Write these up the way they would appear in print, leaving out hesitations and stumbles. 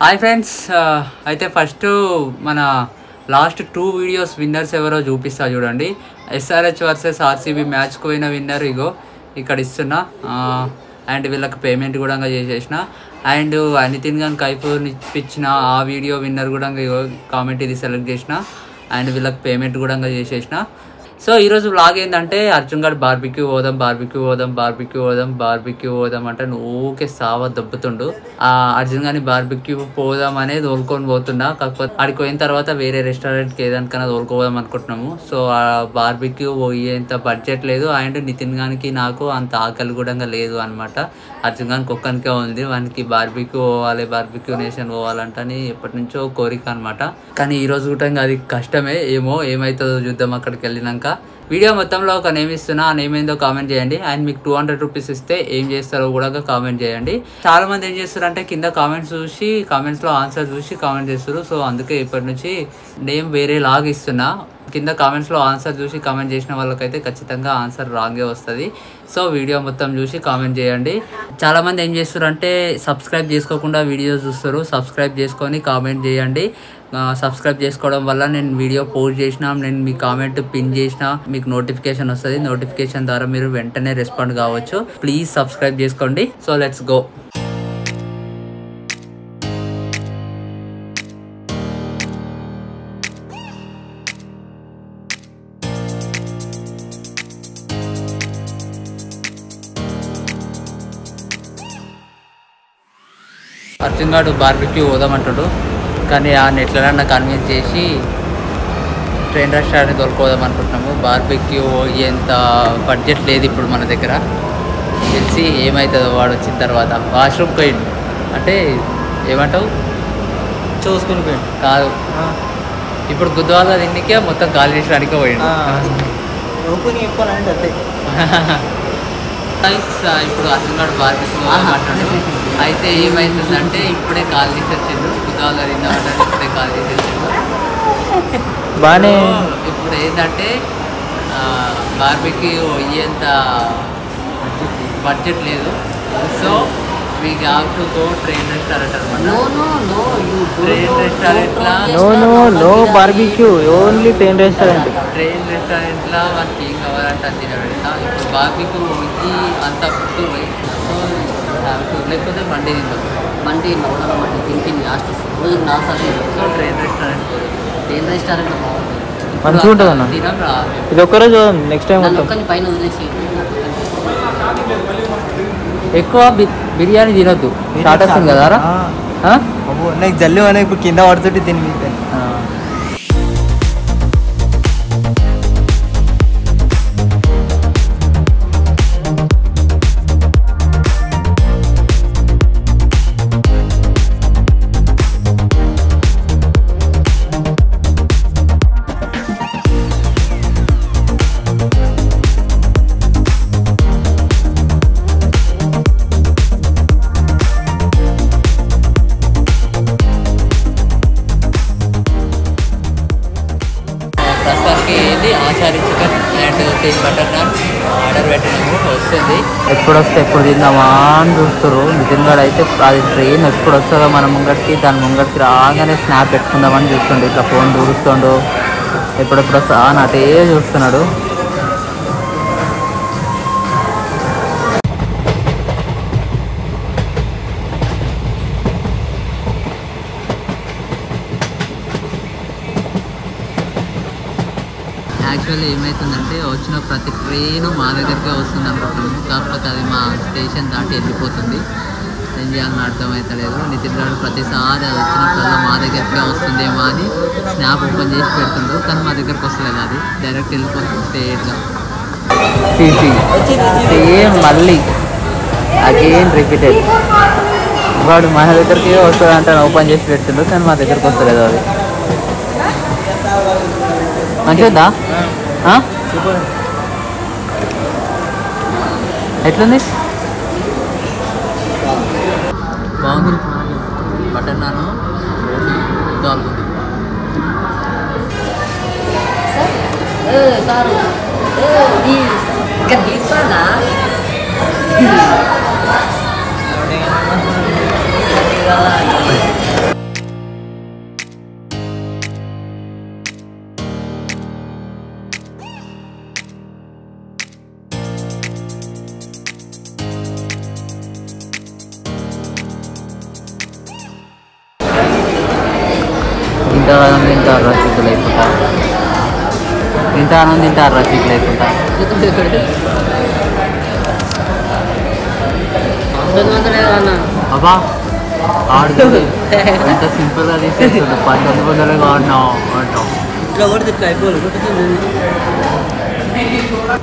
Hi friends, అయితే first మన last 2 videos winners ఎవరో చూపిస్తా చూడండి. SRH వర్సెస్ RCB మ్యాచ్కి పోయిన విన్నర్ ఇగో ఇక్కడ ఇస్తున్నా. అండ్ వీళ్ళకి పేమెంట్ కూడా చేసేసిన. అండ్ నితిన్ గాన్ కైపూర్ని ఇప్పించిన ఆ వీడియో విన్నర్ కూడా ఇగో కామెంట్ ఇది సెలెక్ట్ చేసిన. అండ్ వీళ్ళకి పేమెంట్ కూడా చేసేసిన. సో ఈరోజు వ్లాగ్ ఏంటంటే అర్జున్ గారు బార్బిక్యూ పోదాం అంటే ఊకే సావ దెబ్బతుండు. అర్జున్ గారిని బార్బిక్యూ పోదాం అనేది తోలుకొని పోతున్నా. కాకపోతే ఆడికి పోయిన తర్వాత వేరే రెస్టారెంట్కి ఏదానికన్నా తోలుకోదాం అనుకుంటున్నాము. సో ఆ బార్బిక్యూ పోయేంత బడ్జెట్ లేదు. అండ్ నితిన్ గానికి నాకు అంత ఆకలి కూడా లేదు అనమాట. అర్జున్ గానికి ఒక్కనికే ఉంది. వానికి బార్బిక్యూ పోవాలి, బార్బిక్యూ నేషన్ పోవాలంటని ఎప్పటి నుంచో కోరిక అనమాట. కానీ ఈరోజు కూడా అది కష్టమే. ఏమవుతుందో చూద్దాం అక్కడికి వెళ్ళినాక. వీడియో మొత్తంలో ఒక నేమ్ ఇస్తున్నా, ఆ నేమ్ ఏందో కామెంట్ చేయండి. అండ్ మీకు 200 రూపీస్ ఇస్తే ఏం చేస్తారో కూడా కామెంట్ చేయండి. చాలా మంది ఏం చేస్తారు అంటే కింద కామెంట్స్లో ఆన్సర్ చూసి కామెంట్ చేస్తారు. సో అందుకే ఇప్పటి నుంచి నేమ్ వేరే లాగా ఇస్తున్నా. కింద కామెంట్స్లో ఆన్సర్ చూసి కామెంట్ చేసిన వాళ్ళకైతే ఖచ్చితంగా ఆన్సర్ రాంగే వస్తుంది. సో వీడియో మొత్తం చూసి కామెంట్ చేయండి. చాలామంది ఏం చేస్తారు అంటే సబ్స్క్రైబ్ చేసుకోకుండా వీడియోస్ చూస్తారు. సబ్స్క్రైబ్ చేసుకొని కామెంట్ చేయండి. సబ్స్క్రైబ్ చేసుకోవడం వల్ల నేను వీడియో పోస్ట్ చేసినా, నేను మీ కామెంట్ పిన్ చేసినా మీకు నోటిఫికేషన్ వస్తుంది. నోటిఫికేషన్ ద్వారా మీరు వెంటనే రెస్పాండ్ కావచ్చు. ప్లీజ్ సబ్స్క్రైబ్ చేసుకోండి. So let's go. Arjun garu barbecue పోదామంటాడు. కానీ ఆ నెట్లన్నా కన్విన్స్ చేసి ట్రైన్ రెస్టారెంట్ తోలుకోదాం అనుకుంటున్నాము. బార్బిక్యూ ఎంత బడ్జెట్ లేదు ఇప్పుడు మన దగ్గర. తెలిసి ఏమవుతుందో వాడు వచ్చిన తర్వాత. వాష్రూమ్ పోయిండు అంటే ఏమంటావు, చూసుకుని పోయిండు కాదు, ఇప్పుడు గుద్వాల తిన్నికే మొత్తం గాలి చేసడానికి పోయిండు. చెప్పాలంటే అంతే. ఇప్పుడు అర్జున్ గారు బార్బిక్యూ మాట్లాడు. అయితే ఏమైతుందంటే ఇప్పుడే కాల్ చేసి వచ్చిండు. గుద్వాల తిందామంటే ఇప్పుడే కాల్ చేసి వచ్చిండు. బాగానే. ఇప్పుడు ఏంటంటే బార్బిక్యూ అయ్యేంత బడ్జెట్ లేదు. సో మీకు have to go train restaurant అనమాట. ట్రైన్ రెస్టారెంట్లో barbecue only train restaurant. Train రెస్టారెంట్లో మనకి ఏం కావాలంటే అది తినబెడతా. ఇప్పుడు బార్బిక్యూ పోయి అంత ఫుడ్ పోయి లేకపోతే మండి తింటాం. మండి తింటుంది లాస్ట్ రోజు నాసాలు. సో ట్రైన్ రెస్టారెంట్ మంచిగా ఉంటుంది అన్న. తినం రా, ఇది ఒక్కరోజు నెక్స్ట్ టైం ఒక్కరిని పైన వదిలేసి ఎక్కువ బిర్యానీ తినొద్దు. స్టార్ట్ వస్తుంది కదా రా. నాకు జల్లి అనే ఇప్పుడు కింద పడుతుంటే తిని. ప్రస్తుతానికి ఏంది Achari chicken and 3 butter non order పెట్టినాము. వస్తుంది. ఎప్పుడు వస్తే ఎప్పుడు తిందామా అని చూస్తారు. నితిన్ గారు అయితే అది ట్రైన్ ఎప్పుడు వస్తుందో మన ముంగటికి, దాని ముంగటికి రాగానే స్నాప్ పెట్టుకుందామని చూస్తుండు. ఇట్లా ఫోన్ చూస్తుండు. ఎప్పుడెప్పుడు వస్తా అని అటే చూస్తున్నాడు. యాక్చువల్లీ ఏమవుతుందంటే వచ్చిన ప్రతి ట్రైను మా దగ్గరికే వస్తుంది అనుకుంటున్నాము. కాకపోతే అది మా స్టేషన్ దాటి వెళ్ళిపోతుంది. ఏం చేయాలని అర్థమవుతలేదు. నితిన్ గారు ప్రతిసారి అది వచ్చినప్పుడల్లా మా దగ్గరికే వస్తుందేమో అని స్నాప్ ఓపెన్ చేసి పెడుతుండ్రు. కానీ మా దగ్గరకు వస్తలేదు. అది డైరెక్ట్ వెళ్ళిపోతుంది స్ట్రేట్గా. సేమ్ మళ్ళీ అగైన్ రిపీటెడ్. వాడు మన దగ్గరికి వస్తుంది అంటే ఓపెన్ చేసి పెడుతుండ్రు, కానీ మా దగ్గరకు వస్తలేదు. అది మంచిదా? ఎట్లుంది? బాగుంది. బటర్ నాను బాగుంది. సారు ఇక్కడ తీసుకోనా ఇంతగానం తింటారు రసీదులు అయిపోతా ఇంతగానం తింటారు రసీదులు అయిపోతా 1900 అన్న అబ్బా ఆడు ఎంత సింపుల్గా తీసేస్తుంది 1900 కాడినావు అంటావు ఇట్లా కొడితే ఇట్లా అయిపోదు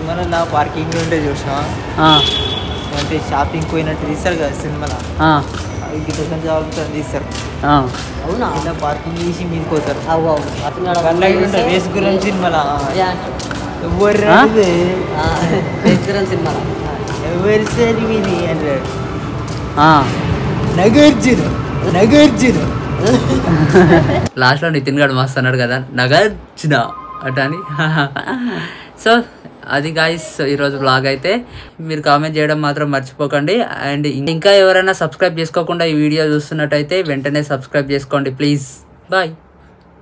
మన నా పార్కింగ్ ఉంటే చూసినా అంటే షాపింగ్ పోయినట్టు తీస్తారు కదా సినిమాలో గిటకం జాబుతాను తీస్తారు అవునా ఇలా పార్కింగ్ చేసి మీకు పోతారు అవు అవు అతను రేస్ గురించి సినిమాలో ఎవరు సినిమా ఎవరు సరి మీది అంటాడు నగార్జున లాస్ట్లో నితిన్ గారు మస్తు అన్నాడు కదా నగార్జున అట అని సో అది గాయస్ ఈరోజు బ్లాగ్ అయితే మీరు కామెంట్ చేయడం మాత్రం మర్చిపోకండి అండ్ ఇంకా ఎవరైనా సబ్స్క్రైబ్ చేసుకోకుండా ఈ వీడియో చూస్తున్నట్టయితే వెంటనే సబ్స్క్రైబ్ చేసుకోండి ప్లీజ్ బాయ్